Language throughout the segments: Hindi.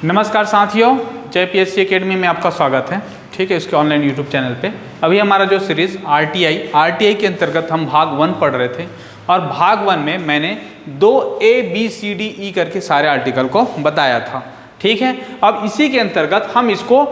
नमस्कार साथियों, जय पीएससी एकेडमी में आपका स्वागत है। ठीक है, इसके ऑनलाइन यूट्यूब चैनल पे अभी हमारा जो सीरीज़ आरटीआई के अंतर्गत हम भाग 1 पढ़ रहे थे और भाग 1 में मैंने 2 ABCDE करके सारे आर्टिकल को बताया था। ठीक है, अब इसी के अंतर्गत हम इसको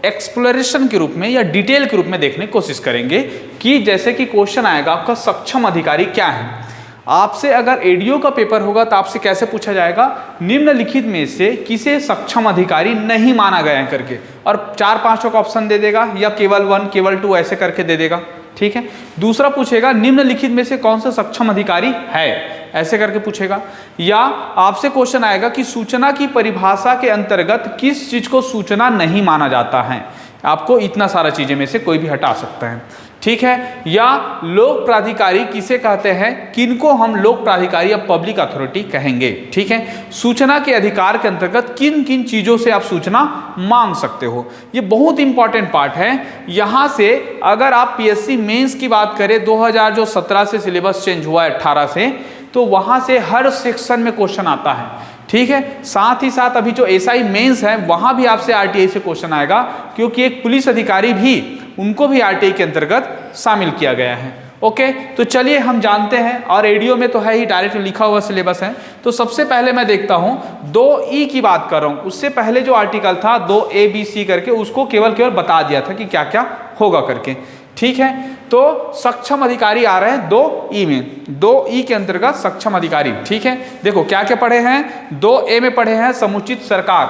एक्सप्लोरेशन के रूप में या डिटेल के रूप में देखने की कोशिश करेंगे कि जैसे कि क्वेश्चन आएगा आपका सक्षम अधिकारी क्या है। आपसे अगर एडीओ का पेपर होगा तो आपसे कैसे पूछा जाएगा, निम्नलिखित में से किसे सक्षम अधिकारी नहीं माना गया है करके, और 4-5 का ऑप्शन दे देगा या केवल 1 केवल 2 ऐसे करके दे देगा। ठीक है, दूसरा पूछेगा निम्नलिखित में से कौन सा सक्षम अधिकारी है, ऐसे करके पूछेगा। या आपसे क्वेश्चन आएगा कि सूचना की परिभाषा के अंतर्गत किस चीज को सूचना नहीं माना जाता है। आपको इतना सारा चीजें में से कोई भी हटा सकता है। ठीक है, या लोक प्राधिकारी किसे कहते हैं, किनको हम लोक प्राधिकारी या पब्लिक अथॉरिटी कहेंगे। ठीक है, सूचना के अधिकार के अंतर्गत किन किन चीजों से आप सूचना मांग सकते हो, ये बहुत इंपॉर्टेंट पार्ट है। यहां से अगर आप पीएससी मेंस की बात करें, 2017 से सिलेबस चेंज हुआ है 18 से, तो वहां से हर सेक्शन में क्वेश्चन आता है। ठीक है, साथ ही साथ अभी जो एसआई मेंस है वहां भी आपसे आरटीआई से क्वेश्चन आएगा, क्योंकि एक पुलिस अधिकारी भी, उनको भी आरटीआई के अंतर्गत शामिल किया गया है। ओके, तो चलिए हम जानते हैं, और एडीओ में तो है ही, डायरेक्ट लिखा हुआ सिलेबस है। तो सबसे पहले मैं देखता हूं 2E की बात कर रहा हूं, उससे पहले जो आर्टिकल था 2ABC करके, उसको केवल बता दिया था कि क्या क्या होगा करके। ठीक है, तो सक्षम अधिकारी आ रहे हैं 2E में, 2E के अंतर्गत सक्षम अधिकारी। ठीक है, देखो क्या क्या पढ़े हैं, 2A में पढ़े हैं समुचित सरकार,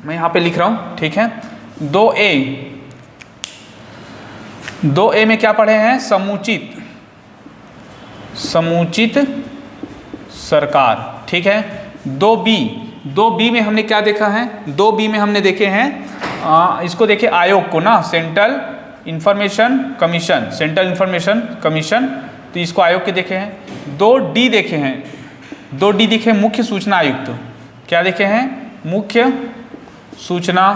मैं यहां पे लिख रहा हूं। ठीक है, 2A में क्या पढ़े हैं, समुचित सरकार। ठीक है, 2B में हमने क्या देखा है, 2B में हमने देखे हैं इसको देखे आयोग को ना, सेंट्रल इंफॉर्मेशन कमीशन, तो इसको आयोग के देखे हैं। 2D देखे हैं, 2D देखे मुख्य सूचना आयुक्त। क्या देखे हैं, मुख्य सूचना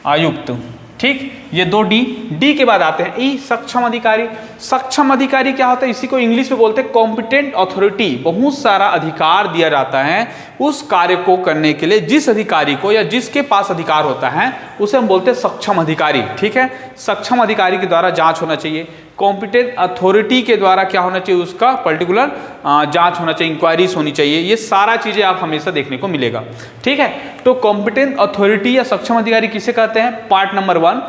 आयुक्त। ठीक, ये 2D के बाद आते हैं ई, सक्षम अधिकारी। सक्षम अधिकारी क्या होता है, इसी को इंग्लिश में बोलते हैं कॉम्पिटेंट अथॉरिटी। बहुत सारा अधिकार दिया जाता है उस कार्य को करने के लिए, जिस अधिकारी को या जिसके पास अधिकार होता है उसे हम बोलते हैं सक्षम अधिकारी। ठीक है, सक्षम अधिकारी के द्वारा जांच होना चाहिए, कॉम्पिटेंट अथॉरिटी के द्वारा क्या होना चाहिए, उसका पर्टिकुलर जांच होना चाहिए, इंक्वायरीज होनी चाहिए। ये सारा चीजें आप हमेशा देखने को मिलेगा। ठीक है, तो कॉम्पिटेंट अथॉरिटी या सक्षम अधिकारी किसे कहते हैं, पार्ट नंबर 1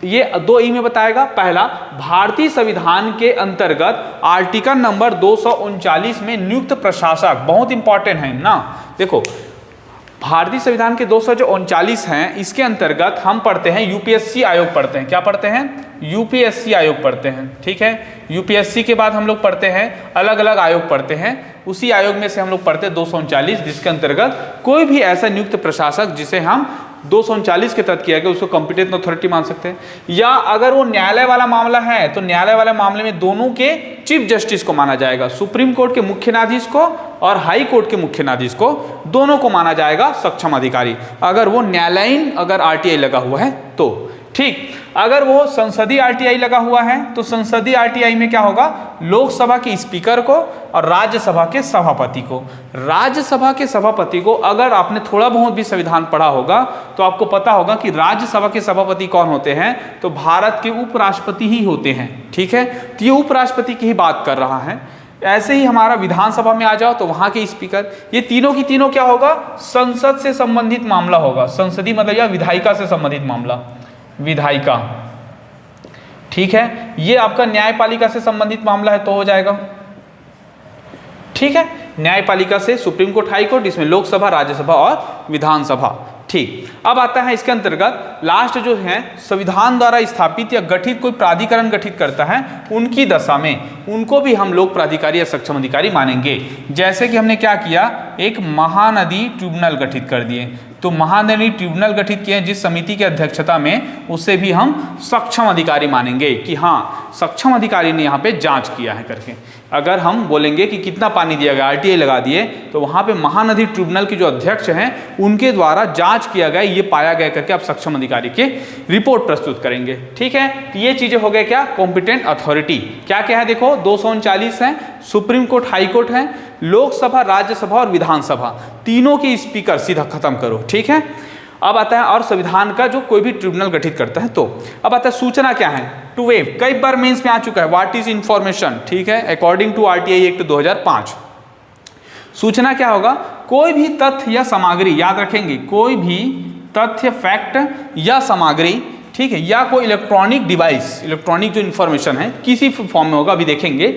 ये 2E में बताएगा। पहला, भारतीय संविधान के अंतर्गत आर्टिकल नंबर 239 में नियुक्त प्रशासक, बहुत इंपॉर्टेंट है ना। देखो, भारतीय संविधान के 239 हैं, इसके अंतर्गत हम पढ़ते हैं यूपीएससी आयोग पढ़ते हैं। क्या पढ़ते हैं, यूपीएससी आयोग पढ़ते हैं। ठीक है, यूपीएससी के बाद हम लोग पढ़ते हैं अलग अलग आयोग पढ़ते हैं, उसी आयोग में से हम लोग पढ़ते हैं 239, जिसके अंतर्गत कोई भी ऐसा नियुक्त प्रशासक जिसे हम 239 के तहत किया गया उसको कॉम्पिटेंट अथॉरिटी मान सकते हैं। या अगर वो न्यायालय वाला मामला है तो न्यायालय वाले मामले में दोनों के चीफ जस्टिस को माना जाएगा, सुप्रीम कोर्ट के मुख्य न्यायाधीश को और हाई कोर्ट के मुख्य न्यायाधीश को, दोनों को माना जाएगा सक्षम अधिकारी, अगर वो न्यायालयीन अगर आरटीआई लगा हुआ है तो। ठीक, अगर वो संसदीय आरटीआई लगा हुआ है तो संसदीय आरटीआई में क्या होगा, लोकसभा के स्पीकर को और राज्यसभा के सभापति को। राज्यसभा के सभापति को, अगर आपने थोड़ा बहुत भी संविधान पढ़ा होगा तो आपको पता होगा कि राज्यसभा के सभापति कौन होते हैं, तो भारत के उपराष्ट्रपति ही होते हैं। ठीक है, तो ये उपराष्ट्रपति की ही बात कर रहा है। ऐसे ही हमारा विधानसभा में आ जाओ तो वहां के स्पीकर, ये तीनों की तीनों क्या होगा, संसद से संबंधित मामला होगा। संसदीय मतलब या विधायिका से संबंधित मामला, विधायिका। ठीक है, ये आपका न्यायपालिका से संबंधित मामला है तो हो जाएगा। ठीक है, न्यायपालिका से सुप्रीम कोर्ट, हाई कोर्ट, इसमें लोकसभा, राज्यसभा और विधानसभा। ठीक, अब आता है इसके अंतर्गत लास्ट जो है, संविधान द्वारा स्थापित या गठित कोई प्राधिकरण गठित करता है, उनकी दशा में उनको भी हम लोक प्राधिकारी या सक्षम अधिकारी मानेंगे। जैसे कि हमने क्या किया, एक महानदी ट्रिब्यूनल गठित कर दिए, तो महानदी ट्रिब्यूनल गठित किए जिस समिति की अध्यक्षता में, उसे भी हम सक्षम अधिकारी मानेंगे कि हाँ सक्षम अधिकारी ने यहाँ पे जांच किया है करके। अगर हम बोलेंगे कि कितना पानी दिया गया, आरटीआई लगा दिए, तो वहाँ पे महानदी ट्रिब्यूनल के जो अध्यक्ष हैं उनके द्वारा जांच किया गया, ये पाया गया करके आप सक्षम अधिकारी के रिपोर्ट प्रस्तुत करेंगे। ठीक है, तो ये चीज़ें हो गए क्या, कॉम्पिटेंट अथॉरिटी। क्या क्या है देखो, 239 है, सुप्रीम कोर्ट, हाई कोर्ट है, लोकसभा, राज्यसभा और विधानसभा, तीनों के स्पीकर सीधा खत्म करो। ठीक है, अब आता है और संविधान का जो कोई भी ट्रिब्यूनल गठित करता है। तो अब आता है सूचना क्या है, टू वेव, कई बार मेंस में आ चुका है, व्हाट इज इंफॉर्मेशन। ठीक है, अकॉर्डिंग टू आरटीआई एक्ट 2005, सूचना क्या होगा, कोई भी तथ्य या सामग्री, याद रखेंगे, कोई भी तथ्य, फैक्ट या सामग्री, ठीक है, या कोई इलेक्ट्रॉनिक डिवाइस, इलेक्ट्रॉनिक जो इंफॉर्मेशन है किसी फॉर्म में होगा, अभी देखेंगे,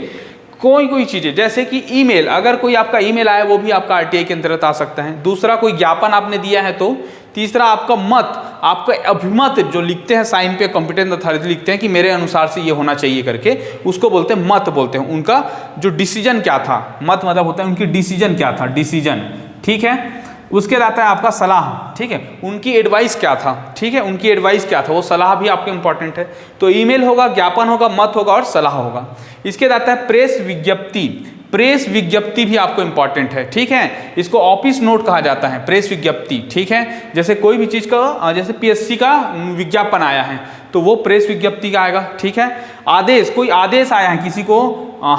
कोई चीज़ें, जैसे कि ईमेल, अगर कोई आपका ईमेल आया वो भी आपका आरटीआई के अंतर्गत आ सकता है। दूसरा, कोई ज्ञापन आपने दिया है तो। तीसरा, आपका मत, आपका अभिमत जो लिखते हैं साइन पे, कॉम्पिटेंट अथॉरिटी लिखते हैं कि मेरे अनुसार से ये होना चाहिए करके, उसको बोलते हैं मत बोलते हैं। उनका जो डिसीजन क्या था, मत मतलब होता है उनकी डिसीजन क्या था, डिसीजन। ठीक है, उसके रहता है आपका सलाह। ठीक है, उनकी एडवाइस क्या था, ठीक है, उनकी एडवाइस क्या था, वो सलाह भी आपके इंपॉर्टेंट है। तो ईमेल होगा, ज्ञापन होगा, मत होगा और सलाह होगा। इसके रहता है प्रेस विज्ञप्ति, प्रेस विज्ञप्ति भी आपको इंपॉर्टेंट है। ठीक है, इसको ऑफिस नोट कहा जाता है, प्रेस विज्ञप्ति। ठीक है, जैसे कोई भी चीज़ का, जैसे पीएससी का विज्ञापन आया है तो वो प्रेस विज्ञप्ति का आएगा। ठीक है, आदेश, कोई आदेश आया है किसी को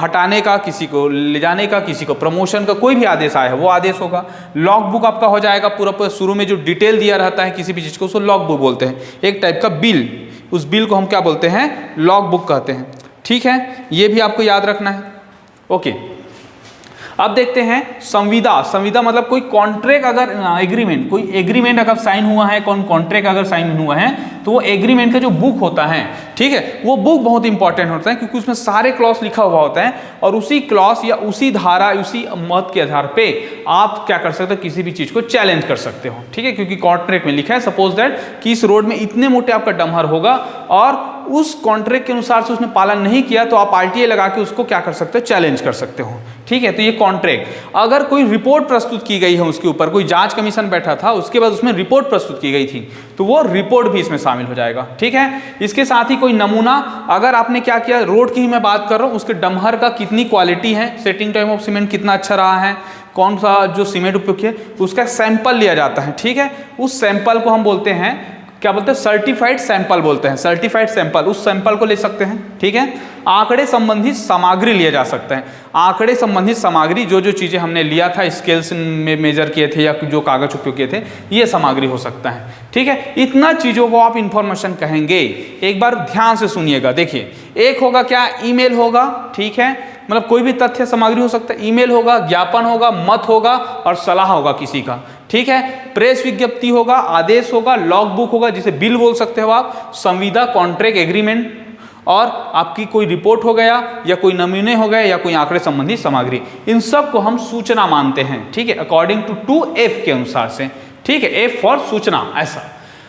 हटाने का, किसी को ले जाने का, किसी को प्रमोशन का, कोई भी आदेश आया है वो आदेश होगा। लॉग बुक आपका हो जाएगा, पूरा शुरू में जो डिटेल दिया रहता है किसी भी चीज़ को, उसको लॉग बुक बोलते हैं। एक टाइप का बिल, उस बिल को हम क्या बोलते हैं, लॉग बुक कहते हैं। ठीक है, ये भी आपको याद रखना है। ओके, अब देखते हैं संविदा। संविदा मतलब कोई कॉन्ट्रैक्ट, अगर एग्रीमेंट, कोई एग्रीमेंट अगर साइन हुआ है, कॉन्ट्रैक्ट अगर साइन हुआ है तो वो एग्रीमेंट का जो बुक होता है, ठीक है, वो बुक बहुत इंपॉर्टेंट होता है क्योंकि उसमें सारे क्लॉज लिखा हुआ होता है और उसी क्लॉज या उसी धारा, उसी मत के आधार पे आप क्या कर सकते हो, किसी भी चीज़ को चैलेंज कर सकते हो। ठीक है, क्योंकि कॉन्ट्रैक्ट में लिखा है सपोज दैट कि इस रोड में इतने मोटे आपका डम्हर होगा और उस कॉन्ट्रैक्ट के अनुसार से उसने पालन नहीं किया तो आप आरटीआई लगा के उसको क्या कर सकते हो, चैलेंज कर सकते हो। ठीक है, तो ये कॉन्ट्रैक्ट। अगर कोई रिपोर्ट प्रस्तुत की गई है उसके ऊपर, कोई जांच कमीशन बैठा था उसके बाद उसमें रिपोर्ट प्रस्तुत की गई थी तो वो रिपोर्ट भी इसमें शामिल हो जाएगा। ठीक है, इसके साथ ही कोई नमूना, अगर आपने क्या किया, रोड की ही मैं बात कर रहा हूँ, उसके डम्हर का कितनी क्वालिटी है, सेटिंग टाइम ऑफ सीमेंट कितना अच्छा रहा है, कौन सा जो सीमेंट उपयोग किया, उसका सैंपल लिया जाता है। ठीक है, उस सैंपल को हम बोलते हैं, क्या बोलते हैं, सर्टिफाइड सैंपल बोलते हैं, सर्टिफाइड सैंपल, उस सैंपल को ले सकते हैं। ठीक है, आंकड़े संबंधित सामग्री लिया जा सकता है, आंकड़े संबंधित सामग्री, जो जो चीज़ें हमने लिया था, स्केल्स में मेजर किए थे या जो कागज उपयोग किए थे, ये सामग्री हो सकता है। ठीक है, इतना चीज़ों को आप इंफॉर्मेशन कहेंगे। एक बार ध्यान से सुनिएगा, देखिए, एक होगा क्या, ईमेल होगा। ठीक है, मतलब कोई भी तथ्य सामग्री हो सकता है, ईमेल होगा, ज्ञापन होगा, मत होगा और सलाह होगा किसी का। ठीक है, प्रेस विज्ञप्ति होगा, आदेश होगा, लॉग बुक होगा जिसे बिल बोल सकते हो आप, संविदा, कॉन्ट्रैक्ट, एग्रीमेंट और आपकी कोई रिपोर्ट हो गया या कोई नमूने हो गए या कोई आंकड़े संबंधी सामग्री, इन सब को हम सूचना मानते हैं। ठीक है, अकॉर्डिंग टू 2F के अनुसार से। ठीक है, F फॉर सूचना, ऐसा।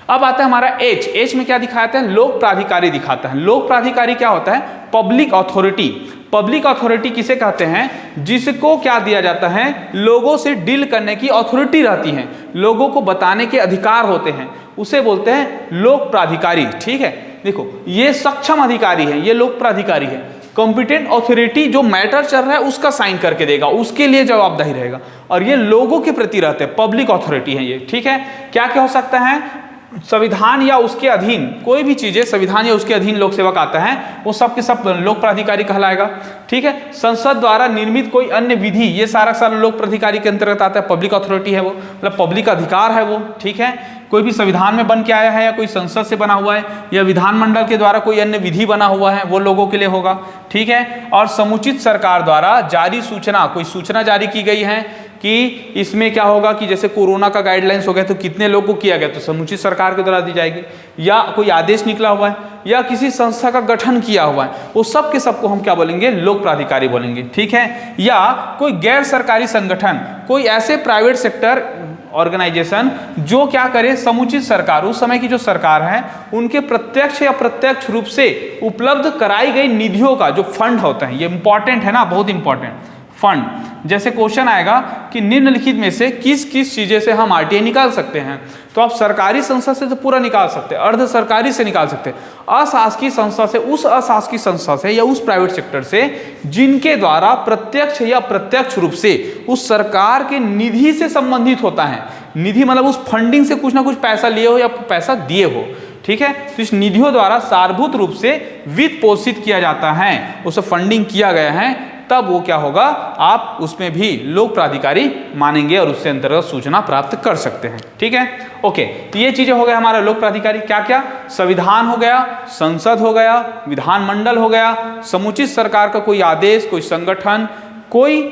अब आता है हमारा H। H में क्या दिखाता है, लोक प्राधिकारी दिखाता है। लोक प्राधिकारी क्या होता है, पब्लिक अथॉरिटी। पब्लिक अथॉरिटी किसे कहते हैं, जिसको क्या दिया जाता है, लोगों से डील करने की अथॉरिटी रहती है, लोगों को बताने के अधिकार होते हैं, उसे बोलते हैं लोक प्राधिकारी। ठीक है, देखो ये सक्षम अधिकारी है, ये लोक प्राधिकारी है। कॉम्पिटेंट अथॉरिटी जो मैटर चल रहा है उसका साइन करके देगा, उसके लिए जवाबदाही रहेगा और ये लोगों के प्रति रहते हैं, पब्लिक अथॉरिटी है ये। ठीक है, क्या क्या हो सकता है, संविधान या उसके अधीन कोई भी चीजें, संविधान या उसके अधीन लोक सेवक आता है वो सब के सब लोक प्राधिकारी कहलाएगा। ठीक है, संसद द्वारा निर्मित कोई अन्य विधि, ये सारा लोक प्राधिकारी के अंतर्गत आता है, पब्लिक अथॉरिटी है वो, मतलब पब्लिक अधिकार है वो। ठीक है, कोई भी संविधान में बन के आया है या कोई संसद से बना हुआ है या विधानमंडल के द्वारा कोई अन्य विधि बना हुआ है वो लोगों के लिए होगा। ठीक है, और समुचित सरकार द्वारा जारी सूचना, कोई सूचना जारी की गई है कि इसमें क्या होगा कि जैसे कोरोना का गाइडलाइंस हो गया तो कितने लोग को किया गया, तो समुचित सरकार के द्वारा दी जाएगी, या कोई आदेश निकला हुआ है या किसी संस्था का गठन किया हुआ है, वो सब के सबको हम क्या बोलेंगे, लोक प्राधिकारी बोलेंगे। ठीक है, या कोई गैर सरकारी संगठन, कोई ऐसे प्राइवेट सेक्टर ऑर्गेनाइजेशन जो क्या करे, समुचित सरकार, उस समय की जो सरकार है उनके प्रत्यक्ष या प्रत्यक्ष रूप से उपलब्ध कराई गई निधियों का जो फंड होता है, ये इंपॉर्टेंट है ना, बहुत इंपॉर्टेंट, फंड जैसे क्वेश्चन आएगा कि निम्नलिखित में से किस किस चीजें से हम आरटीआई निकाल सकते हैं, तो आप सरकारी संस्था से तो पूरा निकाल सकते हैं, अर्ध सरकारी से निकाल सकते हैं, अशासकीय संस्था से, उस अशासकीय संस्था से या उस प्राइवेट सेक्टर से जिनके द्वारा प्रत्यक्ष या अप्रत्यक्ष रूप से उस सरकार के निधि से संबंधित होता है। निधि मतलब उस फंडिंग से कुछ ना कुछ पैसा लिए हो या पैसा दिए हो, ठीक है। तो इस निधियों द्वारा सारभूत रूप से वित्त पोषित किया जाता है, उसे फंडिंग किया गया है, तब वो क्या होगा, आप उसमें भी लोक प्राधिकारी मानेंगे और उससे अंतर्गत सूचना प्राप्त कर सकते हैं, ठीक है। ओके, तो ये चीजें हो गया हमारा लोक प्राधिकारी। क्या क्या, संविधान हो गया, संसद हो गया, विधानमंडल हो गया, समुचित सरकार का कोई आदेश, कोई संगठन, कोई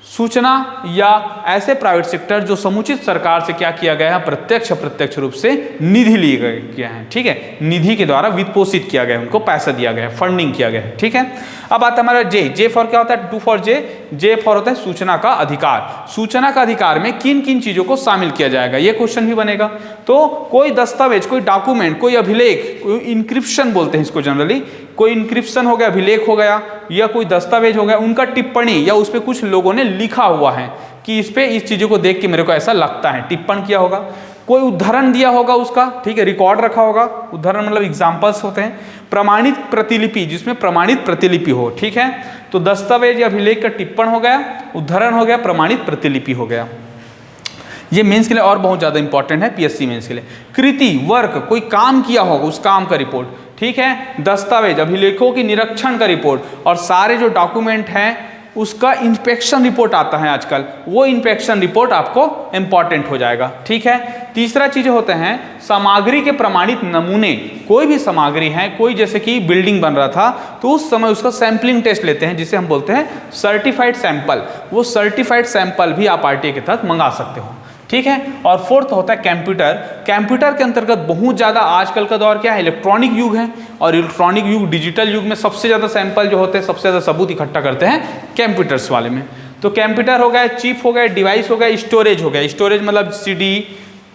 सूचना या ऐसे प्राइवेट सेक्टर जो समुचित सरकार से क्या किया गया है, प्रत्यक्ष अप्रत्यक्ष रूप से निधि लिए गए हैं, ठीक है। निधि के द्वारा वित्त पोषित किया गया है, उनको पैसा दिया गया है, फंडिंग किया गया है, ठीक है। अब आता है हमारा जे फॉर क्या होता है, डू फॉर जे फॉर होता है सूचना का अधिकार। सूचना का अधिकार में किन किन चीजों को शामिल किया जाएगा, ये क्वेश्चन भी बनेगा। तो कोई दस्तावेज, कोई डॉक्यूमेंट, कोई अभिलेख, कोई इंक्रिप्शन बोलते हैं इसको जनरली, कोई इंक्रिप्शन हो गया, अभिलेख हो गया, या कोई दस्तावेज हो गया, उनका टिप्पणी या उस पर कुछ लोगों ने लिखा हुआ है कि इस पे इस चीजों को देख के मेरे को ऐसा लगता है, टिप्पण किया होगा, कोई उदाहरण दिया होगा उसका, ठीक है, रिकॉर्ड रखा होगा, उदाहरण मतलब एग्जाम्पल्स होते हैं, प्रमाणित प्रतिलिपि, जिसमें प्रमाणित प्रतिलिपि हो, ठीक है। तो दस्तावेज या अभिलेख का टिप्पण हो गया, उदाहरण हो गया, प्रमाणित प्रतिलिपि हो गया। ये मेंस के लिए और बहुत ज्यादा इंपॉर्टेंट है, पीएससी मेंस के लिए। कृति, वर्क, कोई काम किया होगा, उस काम का रिपोर्ट, ठीक है। दस्तावेज, अभिलेखों की निरीक्षण का रिपोर्ट, और सारे जो डॉक्यूमेंट हैं उसका इंस्पेक्शन रिपोर्ट आता है आजकल, वो इंस्पेक्शन रिपोर्ट आपको इंपॉर्टेंट हो जाएगा, ठीक है। तीसरा चीज होते हैं सामग्री के प्रमाणित नमूने। कोई भी सामग्री है, कोई जैसे कि बिल्डिंग बन रहा था तो उस समय उसका सैंपलिंग टेस्ट लेते हैं, जिसे हम बोलते हैं सर्टिफाइड सैंपल। वो सर्टिफाइड सैंपल भी आप आरटीआई के तहत मंगा सकते हो, ठीक है। और फोर्थ होता है कंप्यूटर। कंप्यूटर के अंतर्गत बहुत ज़्यादा आजकल का दौर क्या है, इलेक्ट्रॉनिक युग है, और इलेक्ट्रॉनिक युग, डिजिटल युग में सबसे ज़्यादा सैंपल जो होते हैं, सबसे ज़्यादा सबूत इकट्ठा करते हैं कंप्यूटर्स वाले में। तो कंप्यूटर हो गया, चिप हो गया, डिवाइस हो गया, स्टोरेज हो गया। स्टोरेज मतलब सीडी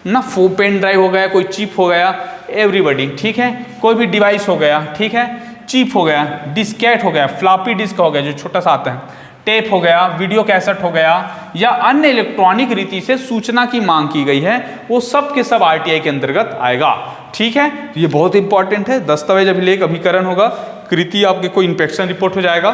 ना, पेन ड्राइव हो गया, कोई चिप हो गया, एवरीबॉडी, ठीक है। कोई भी डिवाइस हो गया, ठीक है, चिप हो गया, डिस्केट हो गया, फ्लॉपी डिस्क हो गया जो छोटा सा आता है, टेप हो गया, वीडियो कैसेट हो गया, या अन्य इलेक्ट्रॉनिक रीति से सूचना की मांग की गई है, वो सब के सब आरटीआई के अंतर्गत आएगा, ठीक है। ये बहुत इंपॉर्टेंट है। दस्तावेज, अभिलेख, अभिकरण होगा, कृति आपके कोई इंस्पेक्शन रिपोर्ट हो जाएगा,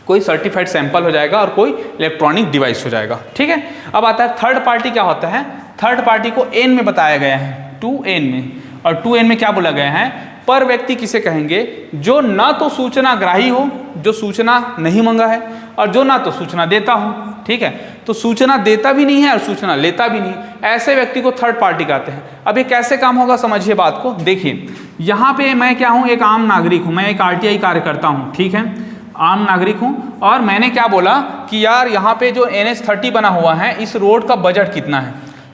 कोई सर्टिफाइड सैंपल हो जाएगा, और कोई इलेक्ट्रॉनिक डिवाइस हो जाएगा, ठीक है। अब आता है थर्ड पार्टी। क्या होता है थर्ड पार्टी को एन में बताया गया है, 2N में, और 2N में क्या बोला गया है, पर व्यक्ति किसे कहेंगे, जो ना तो सूचना ग्राही हो, जो सूचना नहीं मंगा है, और जो ना तो सूचना देता हो, ठीक है। तो सूचना देता भी नहीं है और सूचना लेता भी नहीं, ऐसे व्यक्ति को थर्ड पार्टी कहते हैं। अब ये कैसे काम होगा, समझिए बात को। देखिए यहाँ पे मैं क्या हूँ, एक आम नागरिक हूँ, मैं एक आरटीआई कार्यकर्ता हूँ, ठीक है, आम नागरिक हूँ, और मैंने क्या बोला कि यार यहाँ पे जो NH30 बना हुआ है, इस रोड का बजट कितना है,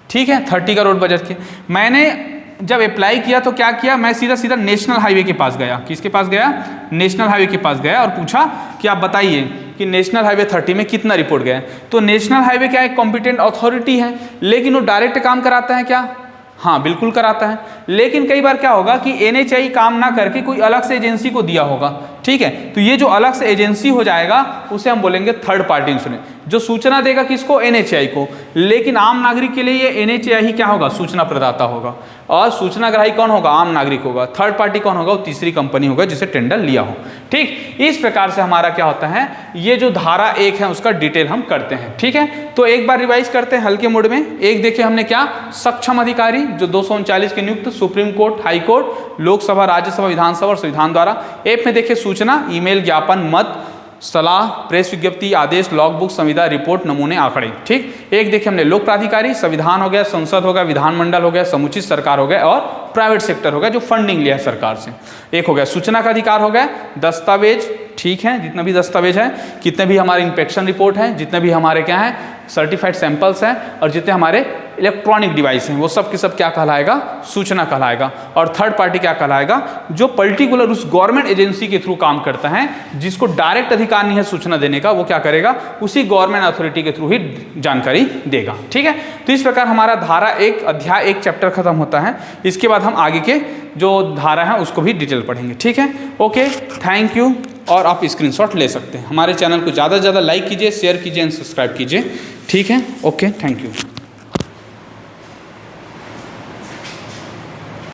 ठीक है, 30 का रोड बजट के। मैंने जब अप्लाई किया तो क्या किया, मैं सीधा सीधा नेशनल हाईवे के पास गया। किसके पास गया, नेशनल हाईवे के पास गया, और पूछा कि आप बताइए कि नेशनल हाईवे 30 में कितना रिपोर्ट गया। तो नेशनल हाईवे क्या एक कॉम्पिटेंट अथॉरिटी है, लेकिन वो डायरेक्ट काम कराता है क्या, हाँ बिल्कुल कराता है। लेकिन कई बार क्या होगा कि NHAI काम ना करके कोई अलग से एजेंसी को दिया होगा, ठीक है। तो ये जो अलग से एजेंसी हो जाएगा उसे हम बोलेंगे थर्ड पार्टी इंश्योरेंस, जो सूचना देगा किसको, NHAI को। लेकिन आम नागरिक के लिए ये NHAI ही क्या होगा, सूचना प्रदाता होगा, और सूचनाग्राही कौन होगा, आम नागरिक होगा। थर्ड पार्टी कौन होगा, वो तीसरी कंपनी होगा जिसे टेंडर लिया हो, ठीक। इस प्रकार से हमारा क्या होता है, ये जो धारा 1 है उसका डिटेल हम करते हैं, ठीक है। तो एक बार रिवाइज करते हैं हल्के मोड में। एक देखिए हमने क्या, सक्षम अधिकारी जो 239 के नियुक्त, supreme court, high court, Lok Sabha, Rajya Sabha, Vidhan Sabha और संविधान द्वारा। एप में देखिए सूचना, ईमेल, ज्ञापन, मत, सलाह, प्रेस विज्ञप्ति, आदेश, लॉग बुक, संविदा, रिपोर्ट, नमूने, आंकड़े, ठीक। एक देखिए हमने लोक प्राधिकारी, संविधान हो गया, संसद हो गया, विधानमंडल हो गया, समुचित सरकार हो गया, और प्राइवेट सेक्टर हो गया जो फंडिंग लिया है सरकार से। एक हो गया सूचना का अधिकार हो गया, दस्तावेज, ठीक है, जितना भी दस्तावेज है, कितने भी हमारे इंस्पेक्शन रिपोर्ट हैं, जितने भी हमारे क्या हैं सर्टिफाइड सैंपल्स हैं, और जितने हमारे इलेक्ट्रॉनिक डिवाइस हैं, वो सब के सब क्या कहलाएगा, सूचना कहलाएगा। और थर्ड पार्टी क्या कहलाएगा, जो पर्टिकुलर उस गवर्नमेंट एजेंसी के थ्रू काम करता है, जिसको डायरेक्ट अधिकार नहीं है सूचना देने का, वो क्या करेगा, उसी गवर्नमेंट अथॉरिटी के थ्रू ही जानकारी देगा, ठीक है। तो इस प्रकार हमारा धारा 1 अध्याय 1 चैप्टर खत्म होता है। इसके बाद हम आगे के जो धारा है उसको भी डिटेल पढ़ेंगे, ठीक है। Okay, thank you. और आप स्क्रीनशॉट ले सकते हैं। हमारे चैनल को ज़्यादा से ज़्यादा लाइक कीजिए, शेयर कीजिए एंड सब्सक्राइब कीजिए। ठीक है, ओके, थैंक यू।